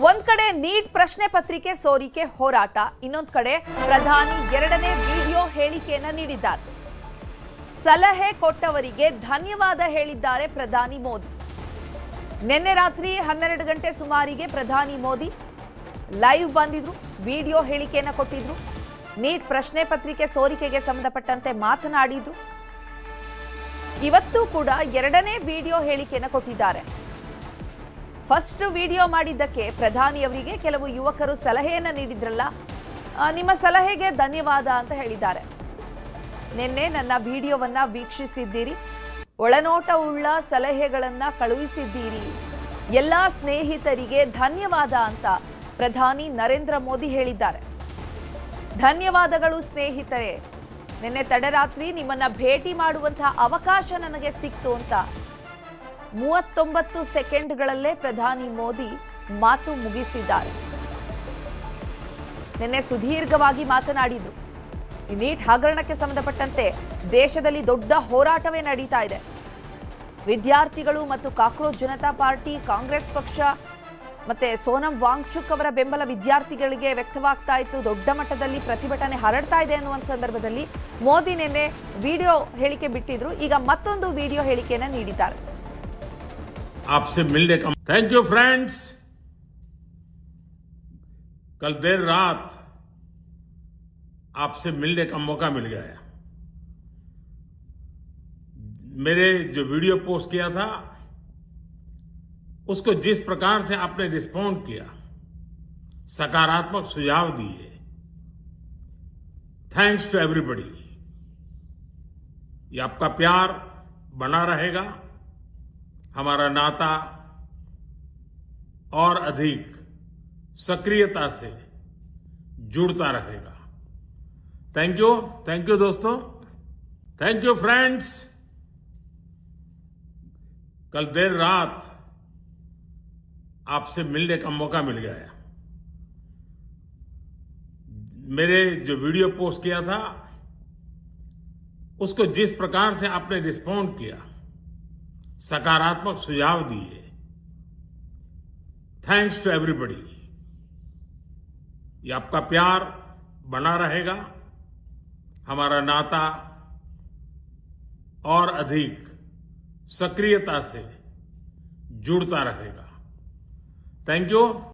ಒಂದ್ ಕಡೆ ನೀಟ್ ಪ್ರಶ್ನೆ ಪತ್ರಿಕೆ ಸೋರಿಕೆ ಹೋರಾಟ, ಇನ್ನೊಂದ್ ಕಡೆ ಪ್ರಧಾನಿ ಎರಡನೇ ವಿಡಿಯೋ ಹೇಳಿಕೆಯನ್ನ ನೀಡಿದ್ದಾರೆ. ಸಲಹೆ ಕೊಟ್ಟವರಿಗೆ ಧನ್ಯವಾದ ಹೇಳಿದ್ದಾರೆ ಪ್ರಧಾನಿ ಮೋದಿ. ನಿನ್ನೆ ರಾತ್ರಿ 12 ಗಂಟೆ ಸುಮಾರಿಗೆ ಪ್ರಧಾನಿ ಮೋದಿ ಲೈವ್ ಬಂದಿದ್ರು, ವಿಡಿಯೋ ಹೇಳಿಕೆಯನ್ನ ಕೊಟ್ಟಿದ್ರು. ನೀಟ್ ಪ್ರಶ್ನೆ ಪತ್ರಿಕೆ ಸೋರಿಕೆಗೆ ಸಂಬಂಧಪಟ್ಟಂತೆ ಮಾತನಾಡಿದ್ರು. ಇವತ್ತು ಕೂಡ ಎರಡನೇ ವಿಡಿಯೋ ಹೇಳಿಕೆಯನ್ನ ಕೊಟ್ಟಿದ್ದಾರೆ. ಫಸ್ಟ್ ವಿಡಿಯೋ ಮಾಡಿದ್ದಕ್ಕೆ ಪ್ರಧಾನಿಯವರಿಗೆ ಕೆಲವು ಯುವಕರು ಸಲಹೆಯನ್ನ ನೀಡಿದ್ರಲ್ಲ, ನಿಮ್ಮ ಸಲಹೆಗೆ ಧನ್ಯವಾದ ಅಂತ ಹೇಳಿದ್ದಾರೆ. ನಿನ್ನೆ ನನ್ನ ವಿಡಿಯೋವನ್ನ ವೀಕ್ಷಿಸಿದ್ದೀರಿ, ಒಳನೋಟವುಳ್ಳ ಸಲಹೆಗಳನ್ನ ಕಳುಹಿಸಿದ್ದೀರಿ, ಎಲ್ಲ ಸ್ನೇಹಿತರಿಗೆ ಧನ್ಯವಾದ ಅಂತ ಪ್ರಧಾನಿ ನರೇಂದ್ರ ಮೋದಿ ಹೇಳಿದ್ದಾರೆ. ಧನ್ಯವಾದಗಳು ಸ್ನೇಹಿತರೆ, ನಿನ್ನೆ ತಡರಾತ್ರಿ ನಿಮ್ಮನ್ನ ಭೇಟಿ ಮಾಡುವಂತಹ ಅವಕಾಶ ನನಗೆ ಸಿಕ್ತು ಅಂತ 39 ಸೆಕೆಂಡ್ಗಳಲ್ಲೇ ಪ್ರಧಾನಿ ಮೋದಿ ಮಾತು ಮುಗಿಸಿದ್ದಾರೆ. ನಿನ್ನೆ ಸುದೀರ್ಘವಾಗಿ ಮಾತನಾಡಿದ್ರು. ಈ ನೀಟ್ ಹಗರಣಕ್ಕೆ ಸಂಬಂಧಪಟ್ಟಂತೆ ದೇಶದಲ್ಲಿ ದೊಡ್ಡ ಹೋರಾಟವೇ ನಡೀತಾ ಇದೆ. ವಿದ್ಯಾರ್ಥಿಗಳು ಮತ್ತು ಕಾಕ್ರೋಚ್ ಜನತಾ ಪಾರ್ಟಿ, ಕಾಂಗ್ರೆಸ್ ಪಕ್ಷ ಮತ್ತೆ ಸೋನಂ ವಾಂಗ್ಚುಕ್ ಅವರ ಬೆಂಬಲ ವಿದ್ಯಾರ್ಥಿಗಳಿಗೆ ವ್ಯಕ್ತವಾಗ್ತಾ ಇತ್ತು. ದೊಡ್ಡ ಮಟ್ಟದಲ್ಲಿ ಪ್ರತಿಭಟನೆ ಹರಡ್ತಾ ಇದೆ ಅನ್ನುವಂಥ ಸಂದರ್ಭದಲ್ಲಿ ಮೋದಿ ನಿನ್ನೆ ವಿಡಿಯೋ ಹೇಳಿಕೆ ಬಿಟ್ಟಿದ್ರು. ಈಗ ಮತ್ತೊಂದು ವಿಡಿಯೋ ಹೇಳಿಕೆಯನ್ನ ನೀಡಿದ್ದಾರೆ. आपसे मिलने का थैंक यू फ्रेंड्स। कल देर रात आपसे मिलने का मौका मिल गया। मेरे जो वीडियो पोस्ट किया था उसको जिस प्रकार से आपने रिस्पॉन्ड किया, सकारात्मक सुझाव दिए, थैंक्स टू एवरीबॉडी। ये आपका प्यार बना रहेगा, हमारा नाता और अधिक सक्रियता से जुड़ता रहेगा। थैंक यू दोस्तों, थैंक यू फ्रेंड्स। कल देर रात आपसे मिलने का मौका मिल गया। मेरे जो वीडियो पोस्ट किया था उसको जिस प्रकार से आपने रिस्पॉन्ड किया, सकारात्मक सुझाव दिए, थैंक्स टू एवरीबॉडी। ये आपका प्यार बना रहेगा, हमारा नाता और अधिक सक्रियता से जुड़ता रहेगा। Thank you.